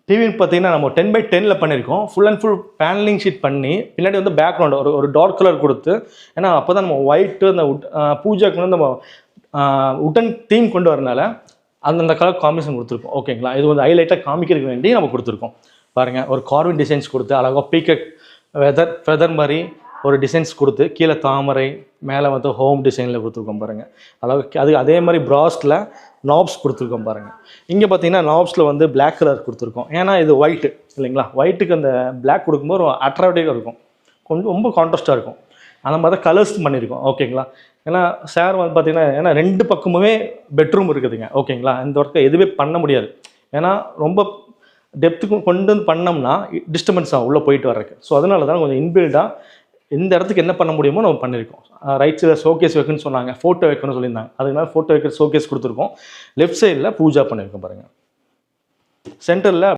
டிவின்னு பார்த்தீங்கன்னா நம்ம 10x10 பண்ணியிருக்கோம். Full and full panelling sheet பண்ணி பின்னாடி வந்து பேக்ரவுண்ட் ஒரு டார்க் கலர் கொடுத்து, ஏன்னா அப்போ தான் நம்ம ஒயிட்டு அந்த பூஜாக்கு வந்து நம்ம உட்டன் தீம் கொண்டு வரனால அந்தந்த கலர் காம்பினேஷன் கொடுத்துருக்கோம். ஓகேங்களா, இது வந்து ஹைலைட்டாக காமிக்கிறதுக்கு வேண்டி நம்ம கொடுத்துருக்கோம். பாருங்கள், ஒரு கார்வின் டிசைன்ஸ் கொடுத்து அழகாக பீக்கக் ஃபெதர் மாதிரி ஒரு டிசைன்ஸ் கொடுத்து கீழே தாமரை, மேலே வந்து ஹோம் டிசைனில் கொடுத்துருக்கோம் பாருங்கள். அது அதே மாதிரி ப்ராஸ்டில் நாப்ஸ் கொடுத்துருக்கோம் பாருங்கள். இங்கே பார்த்தீங்கன்னா நாப்ஸில் வந்து பிளாக் கலர் கொடுத்துருக்கோம். ஏன்னா இது ஒயிட்டு இல்லைங்களா, ஒயிட்டுக்கு அந்த பிளாக் கொடுக்கும்போது ஒரு அட்ராக்டிவாக இருக்கும், கொஞ்சம் ரொம்ப கான்ட்ராஸ்ட்டாக இருக்கும். அந்த மாதிரி தான் கலர்ஸ் பண்ணியிருக்கோம். ஓகேங்களா, ஏன்னா சார் வந்து பார்த்தீங்கன்னா ஏன்னா 2 பக்கமுமே பெட்ரூம் இருக்குதுங்க. ஓகேங்களா, இந்த ஒர்க்கை எதுவுமே பண்ண முடியாது. ஏன்னா ரொம்ப டெப்த்துக்கு கொண்டு வந்து பண்ணோம்னா டிஸ்டர்பன்ஸ் ஆகும் உள்ளே போயிட்டு வர்றதுக்கு. ஸோ அதனால தான் கொஞ்சம் இன்பில்டாக இந்த இடத்துக்கு என்ன பண்ண முடியுமோ நம்ம பண்ணியிருக்கோம். ரைட் சைடில் ஷோகேஸ் வைக்கணும்னு சொன்னாங்க, ஃபோட்டோ வைக்கணும்னு சொல்லியிருந்தாங்க. அதனால ஃபோட்டோ வைக்கிற ஷோகேஸ் கொடுத்துருக்கோம். லெஃப்ட் சைடில் பூஜா பண்ணியிருக்கோம் பாருங்கள். சென்டரில்